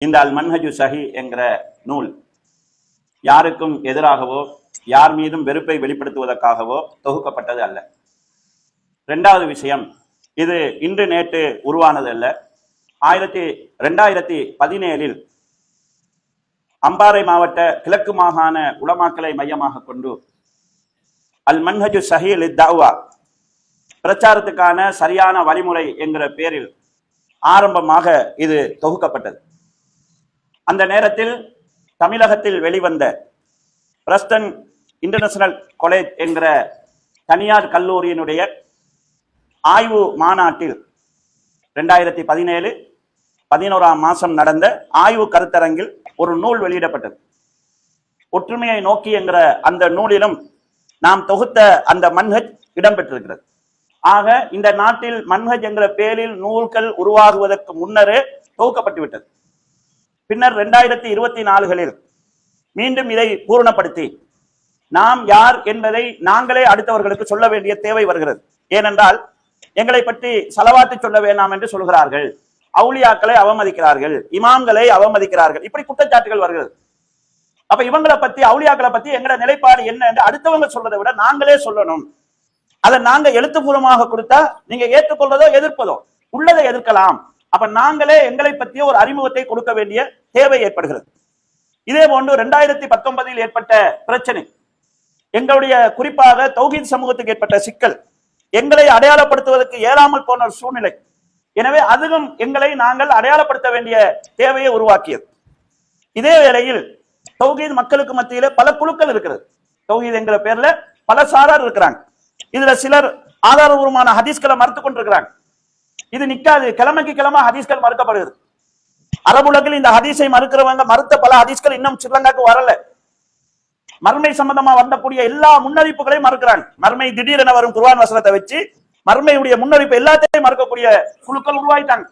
இந்த அல் மன்ஹஜு ஸஹீஹ் என்கிற நூல் யாருக்கும் எதிராகவோ யார் மீதும் வெறுப்பை வெளிப்படுத்துவதற்காகவோ தொகுக்கப்பட்டது அல்ல. இரண்டாவது விஷயம், இது இன்று நேற்று உருவானது அல்ல. 2017 அம்பாறை மாவட்ட கிழக்கு மாகாண உலமாக்களை மையமாக கொண்டு அல் மன்ஹஜு ஸஹீஹ் லித்தஅவா பிரச்சாரத்துக்கான சரியான வழிமுறை என்கிற பேரில் ஆரம்பமாக இது தொகுக்கப்பட்டது. அந்த நேரத்தில் தமிழகத்தில் வெளிவந்த பிரஸ்டன் இன்டர்நேஷனல் காலேஜ் என்கிற தனியார் கல்லூரியினுடைய ஆய்வு மாநாட்டில் 2017 11ஆம் மாதம் நடந்த ஆய்வு கருத்தரங்கில் ஒரு நூல் வெளியிடப்பட்டது. ஒற்றுமையை நோக்கி என்கிற அந்த நூலிலும் நாம் தொகுத்த அந்த மன்ஹஜ் இடம்பெற்றிருக்கிறது. ஆக இந்த நாட்டில் மன்ஹஜ் என்கிற பேரில் நூல்கள் உருவாகுவதற்கு முன்னரே தொகுக்கப்பட்டு விட்டது. பின்னர் 2024 மீண்டும் இதை பூரணப்படுத்தி நாம் யார் என்பதை நாங்களே அடுத்தவர்களுக்கு சொல்ல வேண்டிய தேவை வருகிறது. ஏனென்றால் எங்களை பற்றி ஸலவாத்து சொல்ல வேண்டாம் என்று சொல்கிறார்கள், அவுலியாக்களை அவமதிக்கிறார்கள், இமாம்களை அவமதிக்கிறார்கள், இப்படி குற்றச்சாட்டுகள் வருகிறது. அப்ப இவங்களை பத்தி, அவுலியாக்களை பத்தி எங்களோட நிலைப்பாடு என்ன என்று அடுத்தவங்க சொல்றதை விட நாங்களே சொல்லணும். அதை நாங்க எழுத்துப்பூர்வமாக கொடுத்தா நீங்க ஏற்றுக்கொள்றதோ எதிர்ப்பதோ, உள்ளதை எதிர்க்கலாம். அப்ப நாங்களே எங்களை பற்றிய ஒரு அறிமுகத்தை கொடுக்க வேண்டிய தேவை ஏற்படுகிறது. இதே போன்று 2019 ஏற்பட்ட பிரச்சனை, எங்களுடைய குறிப்பாக தௌஹீத் சமூகத்துக்கு ஏற்பட்ட சிக்கல் எங்களை அடையாளப்படுத்துவதற்கு இயலாமல் போன சூழ்நிலை. எனவே அதுவும் எங்களை நாங்கள் அடையாளப்படுத்த வேண்டிய தேவையை உருவாக்கியது. இதே வேளையில் தௌஹீத் மக்களுக்கு மத்தியில பல குழுக்கள் இருக்கிறது. தௌஹீத் என்கிற பேர்ல பல சாரார் இருக்கிறாங்க. இதுல சிலர் ஆதாரபூர்வமான ஹதீஸ்களை மறுத்து கொண்டிருக்கிறாங்க. இது நிக்காது, கிழமைக்கு கிழமை ஹதீஸ்கள் மறுக்கப்படுகிறது. அரபுலகில் இந்த ஹதீஸை மறுக்கிறவங்க மறுத்த பல ஹதீஸ்கள் இன்னும் ஸ்ரீலங்காக்கு வரல. மர்மை சம்பந்தமா வந்தக்கூடிய எல்லா முன்னறிப்புகளையும் மறுக்கிறாங்க. மர்மை திடீரென வரும் குர்ஆன் வசனத்தை வச்சு மர்மையுடைய முன்னறிப்பு எல்லாத்தையும் மறுக்கக்கூடிய குழுக்கள் உருவாயிட்டாங்க.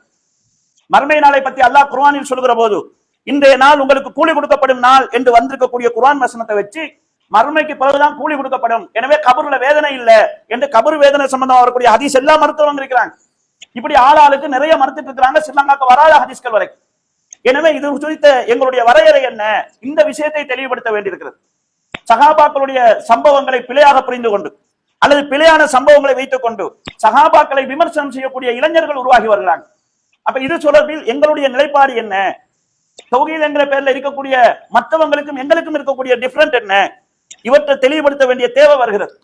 மர்மை நாளை பத்தி அல்லாஹ் குர்ஆனில் சொல்லுகிற போது இன்றைய நாள் உங்களுக்கு கூலி கொடுக்கப்படும் நாள் என்று வந்திருக்கக்கூடிய குர்ஆன் வசனத்தை வச்சு மர்மைக்கு பிறகுதான் கூலி கொடுக்கப்படும், எனவே கபருல வேதனை இல்லை என்று கபர் வேதனை சம்பந்தமா வரக்கூடிய ஹதீஸ் எல்லாம் மருத்துவம் இருக்கிறாங்க. இப்படி ஆளாளுக்கு நிறைய மறுத்துட்டு இருக்கிறாங்க, ஸ்ரீலங்காக்கு வராத ஹதீஸ்கள் வரைக்கும். எனவே இது குறித்த எங்களுடைய வரையறை என்ன, இந்த விஷயத்தை தெளிவுபடுத்த வேண்டியிருக்கிறது. சஹாபாக்களுடைய சம்பவங்களை பிழையாக புரிந்து கொண்டு அல்லது பிழையான சம்பவங்களை வைத்துக் கொண்டு சஹாபாக்களை விமர்சனம் செய்யக்கூடிய இளைஞர்கள் உருவாகி வருகிறாங்க. அப்ப இது தொடர்பில் எங்களுடைய நிலைப்பாடு என்ன, தௌஹீத் என்கிற பேர்ல இருக்கக்கூடிய மற்றவங்களுக்கும் எங்களுக்கும் இருக்கக்கூடிய டிஃபரண்ட் என்ன, இவற்றை தெளிவுபடுத்த வேண்டிய தேவை வருகிறது.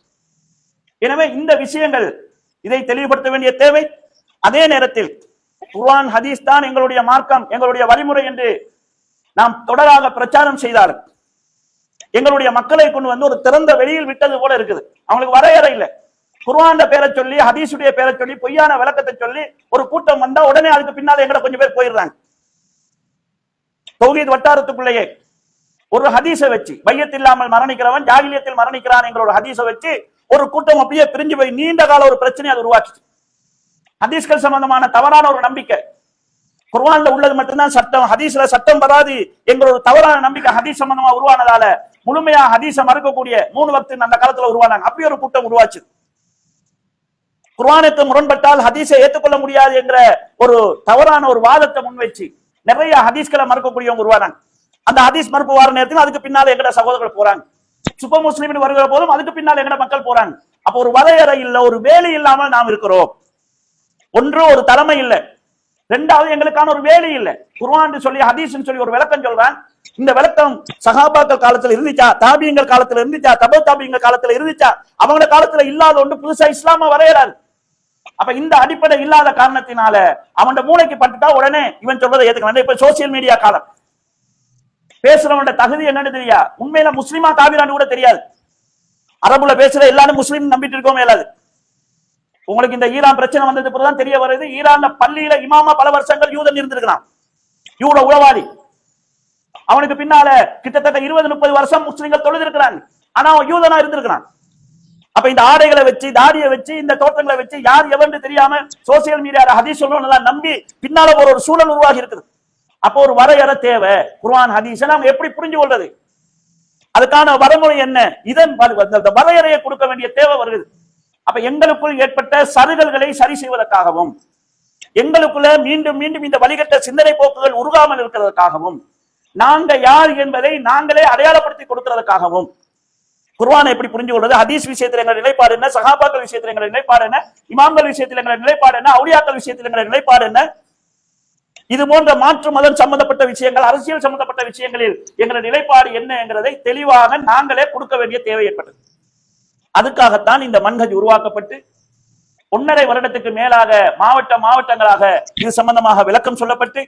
எனவே இந்த விஷயங்கள், இதை தெளிவுபடுத்த வேண்டிய தேவை. அதே நேரத்தில் குர்ஆன் ஹதீஸ் தான் எங்களுடைய மார்க்கம், எங்களுடைய வழிமுறை என்று நாம் தொடராக பிரச்சாரம் செய்தாலும் எங்களுடைய மக்களை கொண்டு வந்து ஒரு திறந்த வெளியில் விட்டது போல இருக்குது. அவங்களுக்கு வரையறை இல்லை. குர்ஆன் பேரை சொல்லி, ஹதீஸுடைய பேரை சொல்லி, பொய்யான விளக்கத்தை சொல்லி ஒரு கூட்டம் வந்தா உடனே அதுக்கு பின்னால எங்களை கொஞ்சம் பேர் போயிடுறாங்க. தௌஹீத் வட்டாரத்துக்குள்ளேயே ஒரு ஹதீஸை வச்சு பையத் இல்லாமல் மரணிக்கிறவன் ஜாகிலியத்தில் மரணிக்கிறான் என்கிற ஒரு ஹதீஸை வச்சு ஒரு கூட்டம் அப்படியே பிரிஞ்சு போய் நீண்ட கால ஒரு பிரச்சனை அது உருவாச்சு. ஹதீஸ்கள் சம்பந்தமான தவறான ஒரு நம்பிக்கை, குர்ஆன்ல உள்ளது மட்டும்தான் சட்டம், ஹதீஸ்ல சட்டம் வராது என்கிற ஒரு தவறான நம்பிக்கை ஹதீஸ் சம்பந்தமா உருவானதால முழுமையா ஹதீஸை மறுக்கக்கூடிய 3 வக்த் அந்த காலத்துல உருவானாங்க. அப்படி ஒரு கூட்டம் உருவாச்சு. குர்ஆனுக்கு முரண்பட்டால் ஹதீஸை ஏற்றுக்கொள்ள முடியாது என்ற ஒரு தவறான ஒரு வாதத்தை முன்வச்சு நிறைய ஹதீஸ்களை மறுக்கக்கூடியவங்க உருவானாங்க. அந்த ஹதீஸ் மறுப்பு வார நேரத்தில் அதுக்கு பின்னால எங்கட சகோதரர்கள் போறாங்க. சூப்பர் முஸ்லிம் வருகிற போதும் அதுக்கு பின்னால எங்கட மக்கள் போறாங்க. அப்ப ஒரு வரையறை இல்ல, ஒரு வேலை இல்லாமல் நாம் இருக்கிறோம். ஒன்று ஒரு தலைமை இல்லை, இரண்டாவது எங்களுக்கான ஒரு வேலை இல்லை. குர்ஆன் சொல்லி ஹதீஸ் சொல்லி ஒரு விளக்கம் சொல்றான். இந்த விளக்கம் சஹாபாக்கள் காலத்துல இருந்துச்சா, தாபியங்கள் காலத்துல இருந்துச்சா, தப தாபியங்கள் காலத்துல இருந்துச்சா, அவங்க காலத்துல இல்லாத ஒன்று புதுசா இஸ்லாம வரையறாரு. அப்ப இந்த அடிப்படை இல்லாத காரணத்தினால அவன் மூளைக்கு பட்டுட்டா உடனே இவன் சொல்றதை ஏத்துக்க. இப்ப சோசியல் மீடியா காலம், பேசுறவன் தகுதி என்னன்னு தெரியா, உண்மையில முஸ்லிமா காபிரான்னு கூட தெரியாது. அரபுல பேசுற எல்லாரும் முஸ்லீம் நம்பிட்டு இருக்கோம் இயலாது. உங்களுக்கு இந்த ஈரான் பிரச்சனை வந்தது பிறகுதான் தெரிய வருது, ஈரான்ல பள்ளியில இமாமா பல வருஷங்கள் யூதன் இருந்திருக்கிறான், யூத உளவாளி. அவனுக்கு பின்னால கிட்டத்தட்ட 20-30 வருஷம் முஸ்லிம்கள் தொழுதிருக்கிறாங்க, ஆனா அவன் யூதனா இருந்திருக்கிறான். அப்ப இந்த ஆடைகளை வச்சு, தாடியை வச்சு, இந்த தோற்றங்களை வச்சு யார் எவன்னு தெரியாம சோசியல் மீடியால ஹதீஸ் சொல்லணும் நம்பி பின்னால ஒரு சூழல் உருவாகி இருக்குது. அப்போ ஒரு வரையறை தேவை. குர்ஆன் ஹதீஸை நாம் எப்படி புரிஞ்சு கொள்றது, அதுக்கான வரைமுறை என்ன, இதன் வரையறையை கொடுக்க வேண்டிய தேவை வருகிறது. அப்ப எங்களுக்குள் ஏற்பட்ட சருகல்களை சரி செய்வதற்காகவும் எங்களுக்குள்ள மீண்டும் மீண்டும் இந்த வழிகட்ட சிந்தனை போக்குகள் உருகாமல் இருக்கிறதுக்காகவும், நாங்க யார் என்பதை நாங்களே அடையாளப்படுத்தி கொடுக்கிறதுக்காகவும், குர்ஆனை எப்படி புரிஞ்சு கொள்வது, ஹதீஸ் விஷயத்தில் எங்கள் நிலைப்பாடு என்ன, சஹாபாக்கள் விஷயத்தில் எங்கள் நிலைப்பாடு என்ன, இமாம்கள் விஷயத்தில் எங்கள் நிலைப்பாடு என்ன, அவுலியாக்கள் விஷயத்தில் எங்கள் நிலைப்பாடு என்ன, இது போன்ற மாற்று மதம் சம்பந்தப்பட்ட விஷயங்கள், அரசியல் சம்பந்தப்பட்ட விஷயங்களில் எங்கள் நிலைப்பாடு என்ன என்கிறதை தெளிவாக நாங்களே கொடுக்க வேண்டிய தேவை ஏற்பட்டது. அதுக்காகத்தான் இந்த மன்ஹஜ் உருவாக்கப்பட்டு 1.5 வருடத்துக்கு மேலாக மாவட்டங்களாக இது சம்பந்தமாக விளக்கம் சொல்லப்பட்டு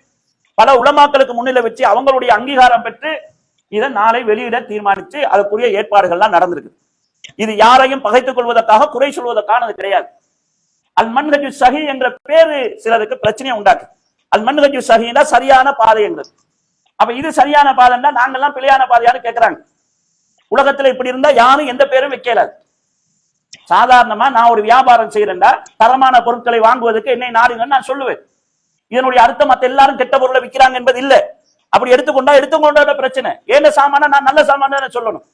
பல உலமாக்களுக்கு முன்னிலை வச்சு அவங்களுடைய அங்கீகாரம் பெற்று இதை நாளை வெளியிட தீர்மானித்து அதற்குரிய ஏற்பாடுகள்லாம் நடந்திருக்கு. இது யாரையும் பகைத்துக் கொள்வதற்காக, குறை சொல்வதற்கானது கிடையாது. அல் மன்ஹஜு ஸஹீ என்ற பேரு சிலருக்கு பிரச்சனையை உண்டாக்கு. அல் மன்ஹஜு ஸஹீனா சரியான பாதைங்கிறது. அப்ப இது சரியான பாதைன்னா நாங்கெல்லாம் பிழையான பாதையான்னு கேட்கிறாங்க. உலகத்துல இப்படி இருந்தா யாரும் எந்த பேரும் வைக்கலாது. சாதாரணமா நான் ஒரு வியாபாரம் செய்யறேன்டா, தரமான பொருட்களை வாங்குவதற்கு என்னை நாடுங்கன்னு நான் சொல்லுவேன். இதனுடைய அர்த்தம் மத்த எல்லாரும் கெட்ட பொருளை விற்கிறாங்க என்பது இல்ல. அப்படி எடுத்துக்கொண்ட பிரச்சனை. ஏன சாமான நான் நல்ல சாமான சொல்லணும்.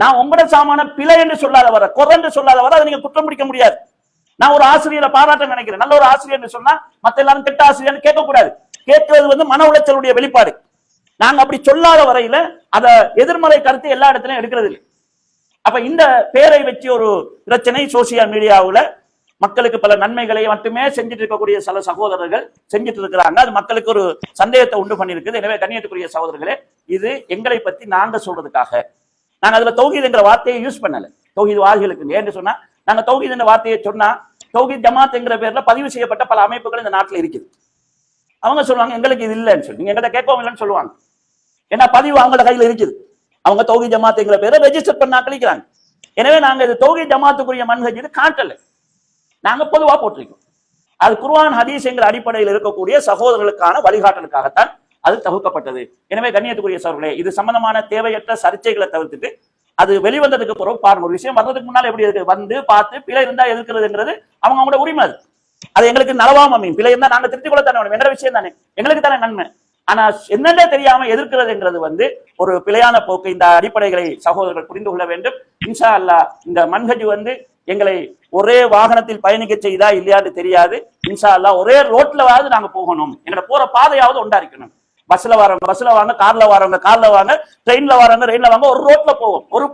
நான் உங்களோட சாமான பிழை என்று சொல்லாத வர, குறை என்று சொல்லாத வர அதை நீங்க குற்றம் பிடிக்க முடியாது. நான் ஒரு ஆசிரியரை பாராட்ட நினைக்கிறேன், நல்ல ஒரு ஆசிரியர் சொன்னா மத்த எல்லாரும் கெட்ட ஆசிரியர் கேட்க கூடாது. கேட்கிறது மன உளைச்சலுடைய வெளிப்பாடு. நாங்க அப்படி சொல்லாத வரையில அத எதிர்மறை கருத்து எல்லா இடத்துலயும் எடுக்கிறது இல்லை. அப்ப இந்த பேரை வச்சு ஒரு பிரச்சனை சோசியல் மீடியாவுல மக்களுக்கு பல நன்மைகளை மட்டுமே செஞ்சுட்டு இருக்கக்கூடிய சில சகோதரர்கள் செஞ்சுட்டு இருக்கிறாங்க. அது மக்களுக்கு ஒரு சந்தேகத்தை உண்டு பண்ணிருக்குது. எனவே கண்ணியத்துக்குரிய சகோதரர்களே, இது எங்களை பத்தி நாங்க சொல்றதுக்காக நாங்க அதுல தௌஹீத் என்ற வார்த்தையை யூஸ் பண்ணல. தௌஹீத் வாதிகளுக்கு ஏன்னு சொன்னா, நாங்க தௌஹீத் என்ற வார்த்தையை சொன்னா தௌஹீத் ஜமாத் என்கிற பேர்ல பதிவு செய்யப்பட்ட பல அமைப்புகள் இந்த நாட்டில் இருக்குது. அவங்க சொல்லுவாங்க எங்களுக்கு இது இல்லைன்னு சொல்லி, நீங்க எங்கிட்ட கேட்கவும் இல்லைன்னு சொல்லுவாங்க. ஏன்னா பதிவு அவங்களோட கையில இருக்குது. அவங்க தௌஹீத் ஜமாத் என்கிற பேரை ரெஜிஸ்டர் பண்ண கழிக்கிறாங்க. எனவே நாங்க இது தௌஹீத் ஜமாத்துக்குரிய மன்ஹஜ் இது காட்டல, நாங்க பொதுவா போட்டிருக்கோம். அது குர்ஆன் ஹதீஸ் என்கிற அடிப்படையில் இருக்கக்கூடிய சகோதரர்களுக்கான வழிகாட்டலுக்காகத்தான் அது தகுக்கப்பட்டது. எனவே கண்ணியத்துக்குரிய சகோதரர்களே, இது சம்பந்தமான தேவையற்ற சர்ச்சைகளை தவிர்த்துட்டு அது வெளிவந்ததுக்கு பிறகு பாருங்க, ஒரு விஷயம் வர்றதுக்கு முன்னால எப்படி இருக்கு, வந்து பார்த்து பிழை இருந்தா எதிர்க்கிறதுங்கிறது அவங்களோட உரிமை. அது எங்களுக்கு நலவாம அமையும். பிழை இருந்தா நாங்க திருத்திக் கொள்ள தானே, என்ற விஷயம் தானே, எங்களுக்கு தானே நன்மை. ஆனா என்னென்ன தெரியாம எதிர்க்கிறதுங்கிறது ஒரு பிழையான போக்கு. இந்த அடிப்படைகளை சகோதரர்கள் புரிந்து கொள்ள வேண்டும். இன்ஷா அல்லாஹ் இந்த மன்ஹஜ் எங்களை ஒரே வாகனத்தில் பயணிக்க செய்தா இல்லையான்னு தெரியாது. இன்ஷா அல்லாஹ் ஒரே ரோட்லவாவது நாங்க போகணும், எங்களோட போற பாதையாவது உண்டாரிக்கணும். பஸ்ல வரவங்க பஸ்ல வாங்க, கார்ல வரவங்க கார்ல வாங்க, ட்ரெயின்ல வரவங்க ட்ரெயின்ல வாங்க, ஒரு ரோட்ல போவோம். ஒரு